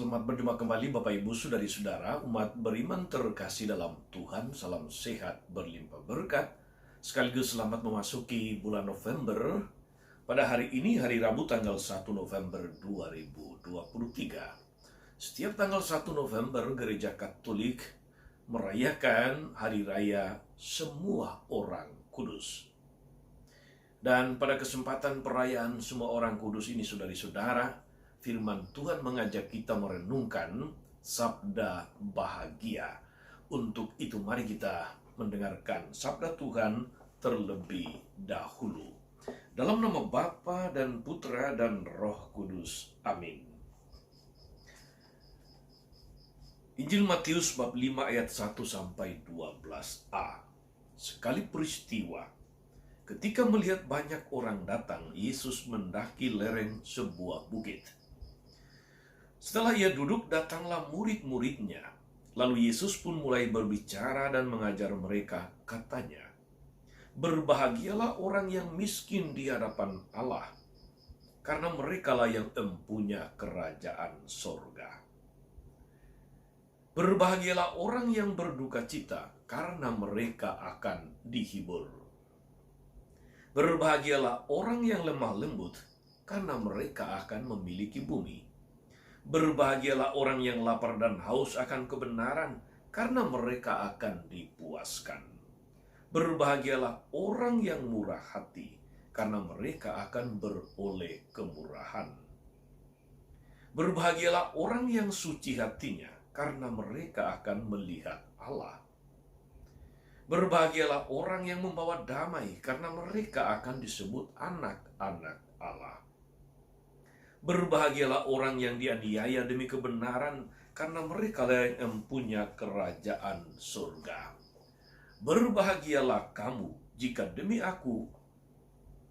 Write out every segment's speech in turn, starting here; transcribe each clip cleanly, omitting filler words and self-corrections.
Selamat berjumpa kembali Bapak Ibu Saudari-saudara, umat beriman terkasih dalam Tuhan. Salam sehat berlimpah berkat. Sekaligus selamat memasuki bulan November. Pada hari ini, hari Rabu tanggal 1 November 2023. Setiap tanggal 1 November, Gereja Katolik merayakan Hari Raya Semua Orang Kudus. Dan pada kesempatan perayaan Semua Orang Kudus ini, saudari-saudara, firman Tuhan mengajak kita merenungkan sabda bahagia. Untuk itu mari kita mendengarkan sabda Tuhan terlebih dahulu. Dalam nama Bapa dan Putra dan Roh Kudus. Amin. Injil Matius bab 5 ayat 1 sampai 12a. Sekali peristiwa, ketika melihat banyak orang datang, Yesus mendaki lereng sebuah bukit. Setelah ia duduk, datanglah murid-muridnya. Lalu Yesus pun mulai berbicara dan mengajar mereka, katanya, "Berbahagialah orang yang miskin di hadapan Allah, karena merekalah yang empunya kerajaan sorga. Berbahagialah orang yang berduka cita, karena mereka akan dihibur. Berbahagialah orang yang lemah lembut, karena mereka akan memiliki bumi. Berbahagialah orang yang lapar dan haus akan kebenaran, karena mereka akan dipuaskan. Berbahagialah orang yang murah hati, karena mereka akan beroleh kemurahan. Berbahagialah orang yang suci hatinya, karena mereka akan melihat Allah. Berbahagialah orang yang membawa damai, karena mereka akan disebut anak-anak Allah. Berbahagialah orang yang dianiaya demi kebenaran, karena mereka yang mempunyai kerajaan surga. Berbahagialah kamu jika demi aku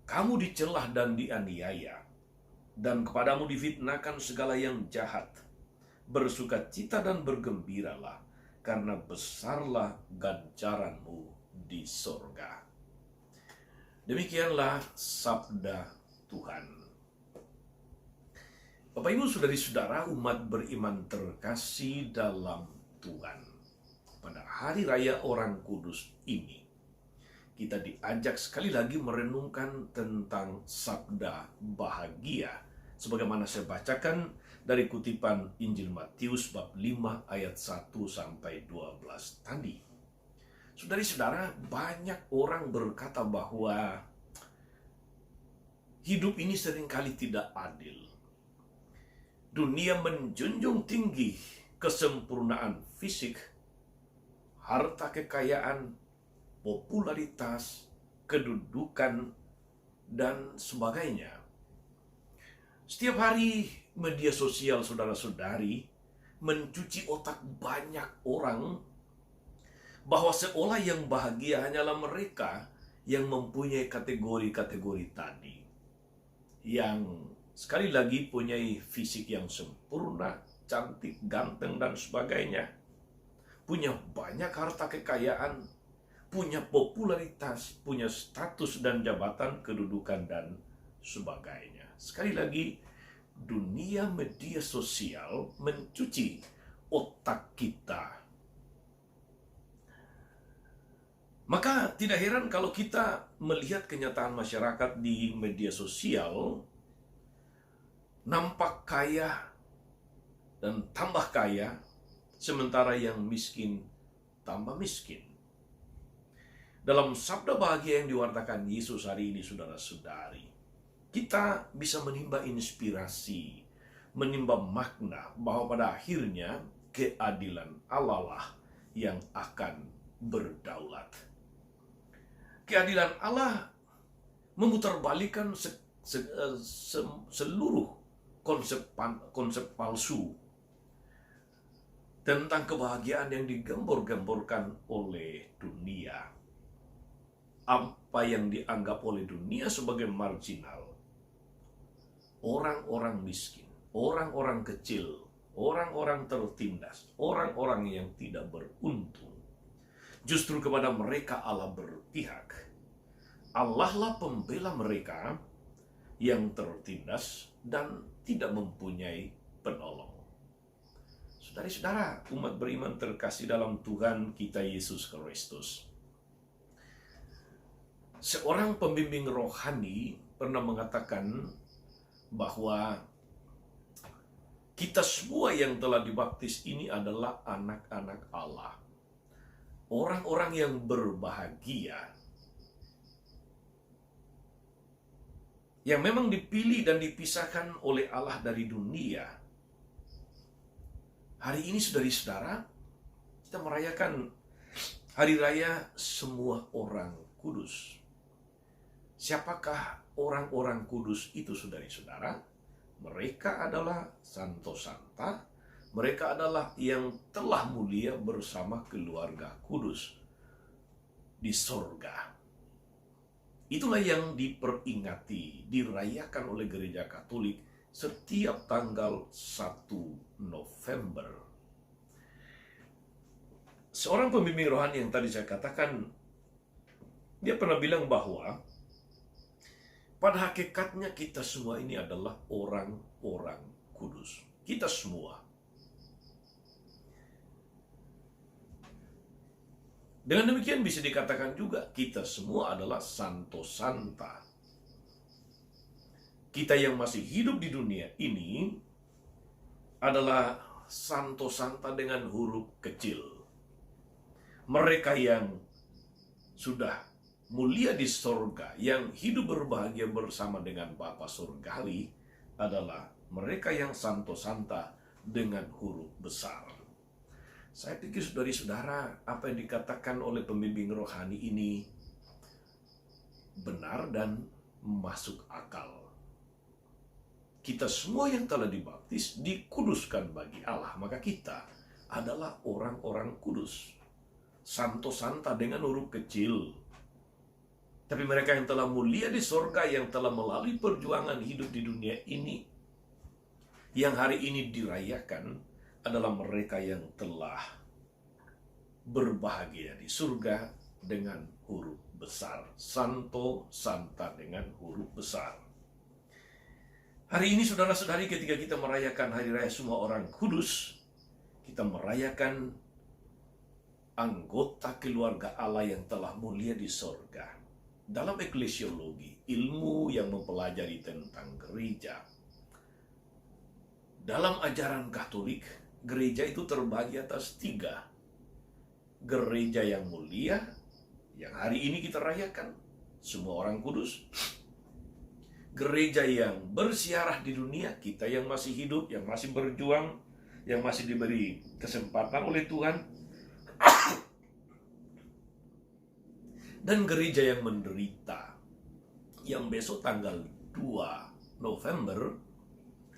kamu dicelah dan dianiaya, dan kepadamu difitnahkan segala yang jahat. Bersukacita dan bergembiralah, karena besarlah ganjaranmu di surga." Demikianlah sabda Tuhan. Bapak Ibu Saudari-saudara, umat beriman terkasih dalam Tuhan. Pada Hari Raya Orang Kudus ini, kita diajak sekali lagi merenungkan tentang sabda bahagia. Sebagaimana saya bacakan dari kutipan Injil Matius bab 5 ayat 1 sampai 12 tadi. Saudari-saudara, banyak orang berkata bahwa hidup ini seringkali tidak adil. Dunia menjunjung tinggi kesempurnaan fisik, harta kekayaan, popularitas, kedudukan, dan sebagainya. Setiap hari media sosial saudara-saudari mencuci otak banyak orang bahwa seolah yang bahagia hanyalah mereka yang mempunyai kategori-kategori tadi. Yang sekali lagi punyai fisik yang sempurna, cantik, ganteng, dan sebagainya. Punya banyak harta kekayaan, punya popularitas, punya status dan jabatan, kedudukan, dan sebagainya. Sekali lagi, dunia media sosial mencuci otak kita. Maka tidak heran kalau kita melihat kenyataan masyarakat di media sosial, nampak kaya dan tambah kaya, sementara yang miskin tambah miskin. Dalam sabda bahagia yang diwartakan Yesus hari ini, saudara-saudari, kita bisa menimba inspirasi, menimba makna bahwa pada akhirnya keadilan Allah lah yang akan berdaulat. Keadilan Allah memutarbalikkan seluruh konsep palsu tentang kebahagiaan yang digembor-gemborkan oleh dunia. Apa yang dianggap oleh dunia sebagai marginal, orang-orang miskin, orang-orang kecil, orang-orang tertindas, orang-orang yang tidak beruntung, justru kepada mereka Allah berpihak. Allah lah pembela mereka yang tertindas dan tidak mempunyai penolong. Saudara-saudara, umat beriman terkasih dalam Tuhan kita Yesus Kristus. Seorang pembimbing rohani pernah mengatakan bahwa kita semua yang telah dibaptis ini adalah anak-anak Allah. Orang-orang yang berbahagia, yang memang dipilih dan dipisahkan oleh Allah dari dunia. Hari ini saudara-saudara, kita merayakan hari raya semua orang kudus. Siapakah orang-orang kudus itu saudara-saudara? Mereka adalah Santo Santa. Mereka adalah yang telah mulia bersama keluarga kudus di sorga. Itulah yang diperingati, dirayakan oleh Gereja Katolik setiap tanggal 1 November. Seorang pembimbing rohani yang tadi saya katakan, dia pernah bilang bahwa pada hakikatnya kita semua ini adalah orang-orang kudus. Kita semua. Dengan demikian bisa dikatakan juga kita semua adalah Santo Santa. Kita yang masih hidup di dunia ini adalah Santo Santa dengan huruf kecil. Mereka yang sudah mulia di sorga, yang hidup berbahagia bersama dengan Bapa Surgawi adalah mereka yang Santo Santa dengan huruf besar. Saya pikir saudara-saudara, apa yang dikatakan oleh pembimbing rohani ini benar dan masuk akal. Kita semua yang telah dibaptis dikuduskan bagi Allah, maka kita adalah orang-orang kudus. Santo Santa dengan huruf kecil. Tapi mereka yang telah mulia di sorga, yang telah melalui perjuangan hidup di dunia ini, yang hari ini dirayakan, adalah mereka yang telah berbahagia di surga dengan huruf besar. Santo Santa dengan huruf besar. Hari ini saudara-saudari, ketika kita merayakan hari raya semua orang kudus, kita merayakan anggota keluarga Allah yang telah mulia di sorga. Dalam eklesiologi, ilmu yang mempelajari tentang gereja, dalam ajaran Katolik, gereja itu terbagi atas 3. Gereja yang mulia, yang hari ini kita rayakan, semua orang kudus. Gereja yang bersiarah di dunia, kita yang masih hidup, yang masih berjuang, yang masih diberi kesempatan oleh Tuhan. Dan gereja yang menderita, yang besok tanggal 2 November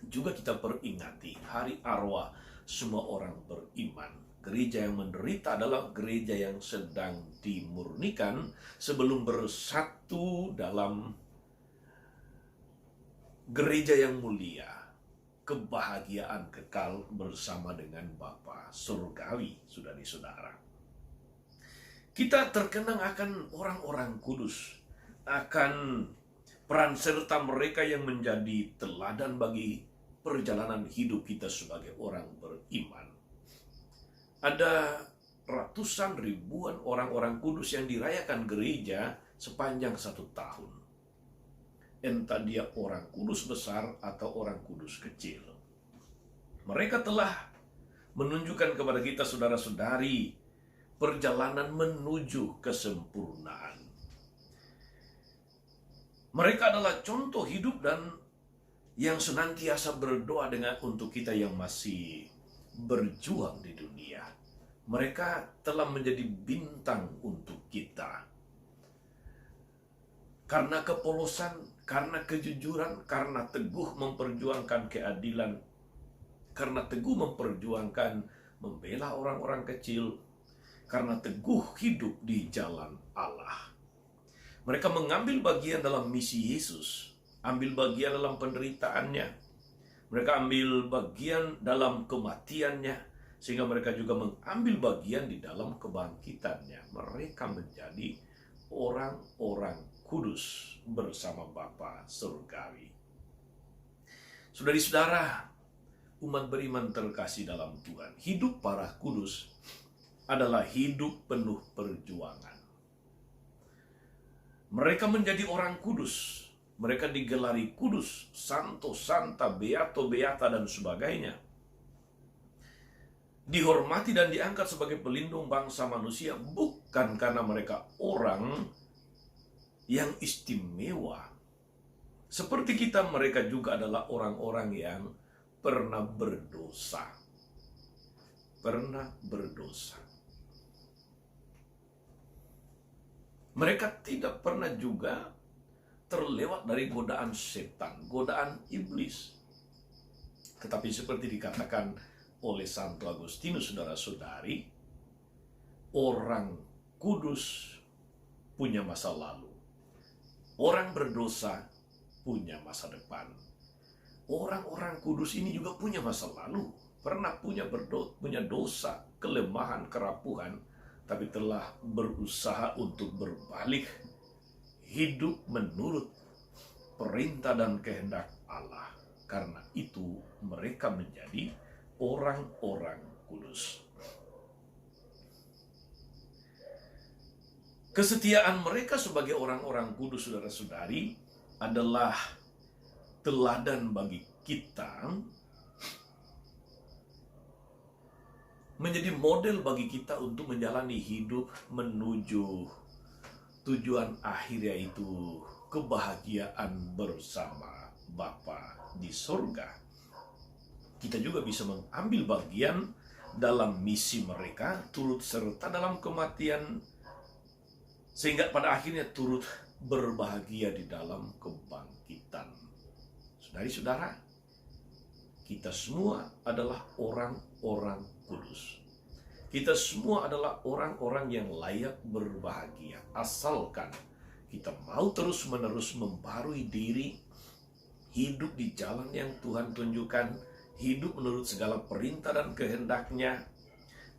juga kita peringati hari arwah semua orang beriman. Gereja yang menderita adalah gereja yang sedang dimurnikan sebelum bersatu dalam gereja yang mulia, kebahagiaan kekal bersama dengan Bapa Surgawi, saudara-saudara. Kita terkenang akan orang-orang kudus, akan peran serta mereka yang menjadi teladan bagi perjalanan hidup kita sebagai orang beriman. Ada ratusan ribuan orang-orang kudus yang dirayakan gereja sepanjang 1 tahun. Entah dia orang kudus besar atau orang kudus kecil. Mereka telah menunjukkan kepada kita saudara-saudari perjalanan menuju kesempurnaan. Mereka adalah contoh hidup dan yang senantiasa berdoa untuk kita yang masih berjuang di dunia. Mereka telah menjadi bintang untuk kita. Karena kepolosan, karena kejujuran, karena teguh memperjuangkan keadilan, karena teguh memperjuangkan membela orang-orang kecil, karena teguh hidup di jalan Allah. Mereka mengambil bagian dalam misi Yesus, ambil bagian dalam penderitaannya, mereka ambil bagian dalam kematiannya, sehingga mereka juga mengambil bagian di dalam kebangkitannya. Mereka menjadi orang-orang kudus bersama Bapa Surgawi. Saudari-saudara, umat beriman terkasih dalam Tuhan, hidup para kudus adalah hidup penuh perjuangan. Mereka menjadi orang kudus, mereka digelari kudus, santo, santa, beato, beata, dan sebagainya. Dihormati dan diangkat sebagai pelindung bangsa manusia bukan karena mereka orang yang istimewa. Seperti kita, mereka juga adalah orang-orang yang pernah berdosa. Pernah berdosa. Mereka tidak pernah juga terlewat dari godaan setan, godaan iblis. Tetapi seperti dikatakan oleh Santo Agustinus, saudara-saudari, orang kudus punya masa lalu. Orang berdosa punya masa depan. Orang-orang kudus ini juga punya masa lalu. Pernah punya dosa, kelemahan, kerapuhan, tapi telah berusaha untuk berbalik, hidup menurut perintah dan kehendak Allah. Karena itu mereka menjadi orang-orang kudus. Kesetiaan mereka sebagai orang-orang kudus, saudara-saudari, adalah teladan bagi kita, menjadi model bagi kita untuk menjalani hidup menuju tujuan akhir, yaitu kebahagiaan bersama Bapa di surga. Kita juga bisa mengambil bagian dalam misi mereka, turut serta dalam kematian, sehingga pada akhirnya turut berbahagia di dalam kebangkitan. Saudari-saudara, kita semua adalah orang-orang kudus. Kita semua adalah orang-orang yang layak berbahagia, asalkan kita mau terus-menerus membarui diri, hidup di jalan yang Tuhan tunjukkan, hidup menurut segala perintah dan kehendaknya,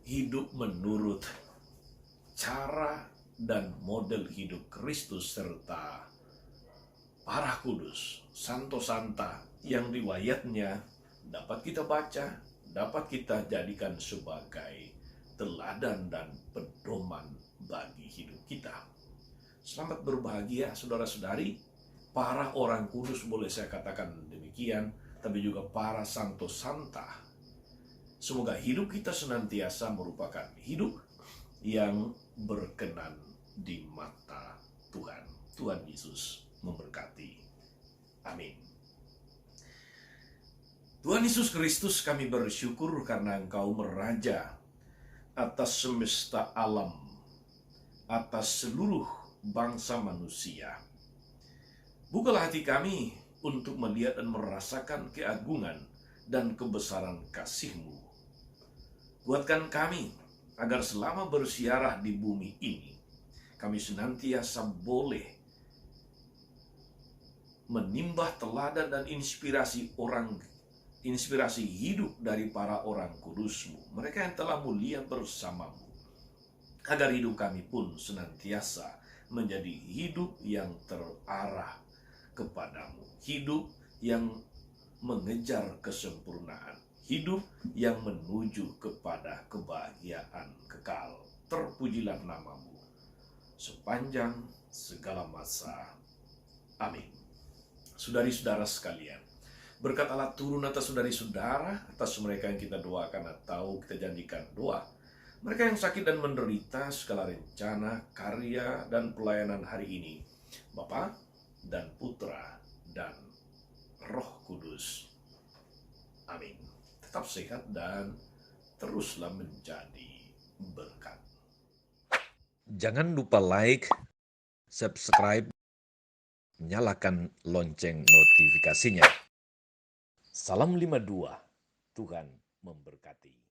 hidup menurut cara dan model hidup Kristus serta para kudus, santo-santa yang riwayatnya dapat kita baca, dapat kita jadikan sebagai teladan dan pedoman bagi hidup kita. Selamat berbahagia, saudara-saudari, para orang kudus, boleh saya katakan demikian, tapi juga para santo-santa. Semoga hidup kita senantiasa merupakan hidup yang berkenan di mata Tuhan. Tuhan Yesus memberkati. Amin. Tuhan Yesus Kristus, kami bersyukur karena Engkau meraja atas semesta alam, atas seluruh bangsa manusia. Bukalah hati kami untuk melihat dan merasakan keagungan dan kebesaran kasih-Mu. Kuatkan kami agar selama bersiarah di bumi ini, kami senantiasa boleh menimbah teladan dan inspirasi hidup dari para orang kudus-Mu, mereka yang telah mulia bersama-Mu, agar hidup kami pun senantiasa menjadi hidup yang terarah kepadamu, hidup yang mengejar kesempurnaan, hidup yang menuju kepada kebahagiaan kekal. Terpujilah nama-Mu sepanjang segala masa. Amin. Saudari-saudara sekalian, berkat Allah turun atas saudari-saudara, atas mereka yang kita doakan atau kita janjikan doa, mereka yang sakit dan menderita, segala rencana, karya, dan pelayanan hari ini, Bapa dan Putra dan Roh Kudus. Amin. Tetap sehat dan teruslah menjadi berkat. Jangan lupa like, subscribe, nyalakan lonceng notifikasinya. Salam 52, Tuhan memberkati.